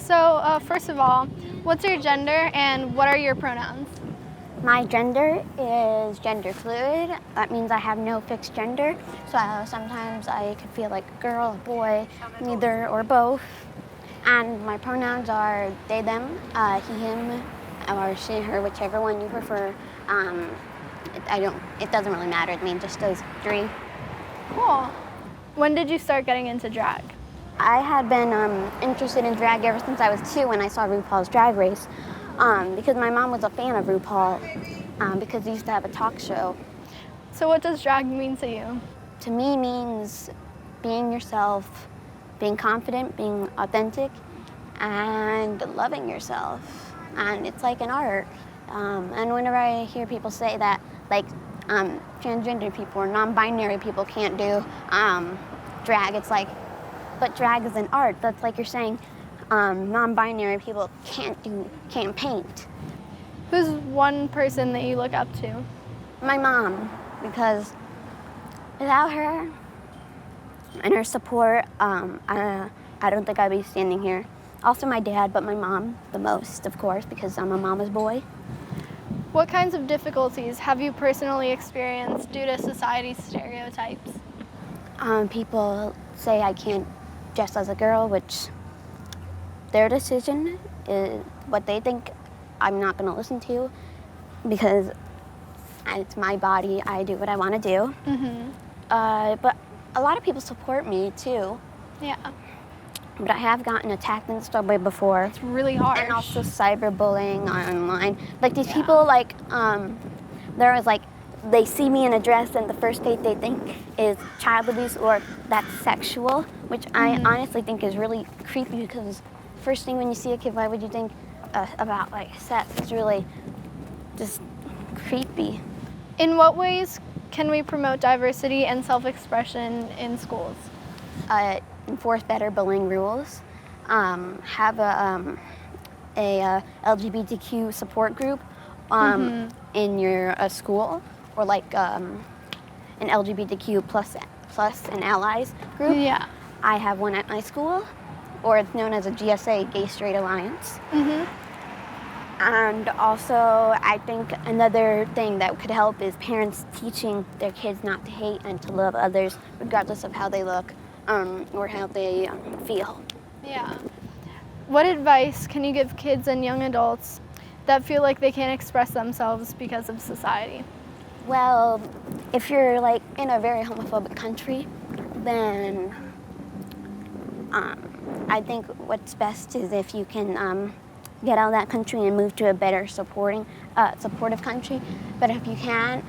First of all, what's your gender and what are your pronouns? My gender is gender fluid. That means I have no fixed gender. So sometimes I could feel like a girl, a boy, neither or both. And my pronouns are they, them, he, him, or she, her, whichever one you prefer. It doesn't really matter to me, just those three. Cool. When did you start getting into drag? I had been interested in drag ever since I was 2 when I saw RuPaul's Drag Race, because my mom was a fan of RuPaul, because he used to have a talk show. So what does drag mean to you? To me means being yourself, being confident, being authentic, and loving yourself. And it's like an art. And whenever I hear people say that, like, transgender people or non-binary people can't do drag, it's like, but drag is an art. That's like you're saying non-binary people can't paint. Who's one person that you look up to? My mom, because without her and her support, I don't think I'd be standing here. Also my dad, but my mom the most, of course, because I'm a mama's boy. What kinds of difficulties have you personally experienced due to society's stereotypes? People say I can't dress as a girl, which their decision is what they think. I'm not going to listen to because it's my body. I do what I want to do. Mm-hmm. But a lot of people support me too. Yeah. But I have gotten attacked in the subway before. It's really hard. And also cyberbullying online. Like these people, like, there was like, they see me in a dress and the first date they think is child abuse or that's sexual, which I honestly think is really creepy because first thing when you see a kid, why would you think about like sex? It's really just creepy. In what ways can we promote diversity and self-expression in schools? Enforce better bullying rules, have a LGBTQ support group in your school, or like an LGBTQ plus and allies group. Yeah. I have one at my school, or it's known as a GSA, Gay Straight Alliance. And also, I think another thing that could help is parents teaching their kids not to hate and to love others, regardless of how they look or how they feel. Yeah. What advice can you give kids and young adults that feel like they can't express themselves because of society? Well, if you're like in a very homophobic country, then I think what's best is if you can get out of that country and move to a better supportive country. But if you can't,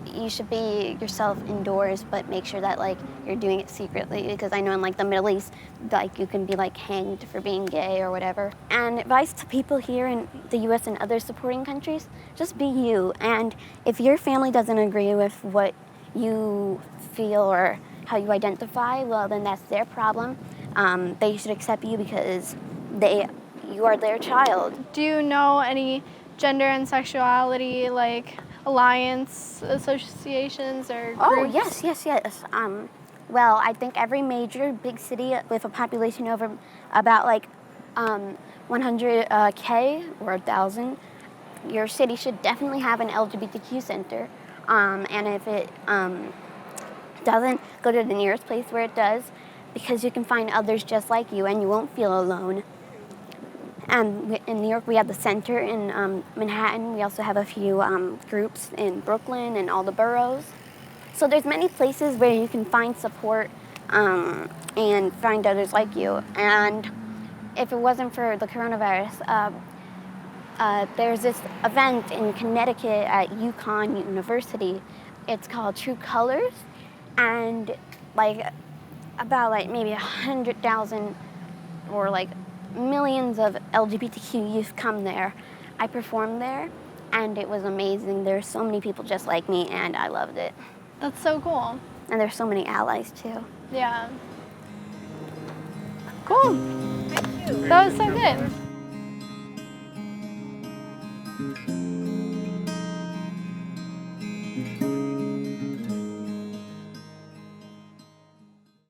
you should be yourself indoors, but make sure that like you're doing it secretly, because I know in like the Middle East, like you can be like hanged for being gay or whatever. And advice to people here in the US and other supporting countries, just be you. And if your family doesn't agree with what you feel or how you identify, well then that's their problem. They should accept you because you are their child. Do you know any gender and sexuality like alliance associations or groups? Oh, yes. Well, I think every major big city with a population over about like 100K or 1,000, your city should definitely have an LGBTQ center. And if it doesn't, go to the nearest place where it does, because you can find others just like you and you won't feel alone. And in New York, we have the center in Manhattan. We also have a few groups in Brooklyn and all the boroughs. So there's many places where you can find support and find others like you. And if it wasn't for the coronavirus, there's this event in Connecticut at UConn University. It's called True Colors. And like about like maybe 100,000 or like millions of LGBTQ youth come there. I performed there, and it was amazing. There's so many people just like me, and I loved it. That's so cool. And there's so many allies, too. Yeah. Cool. Thank you. That was so good.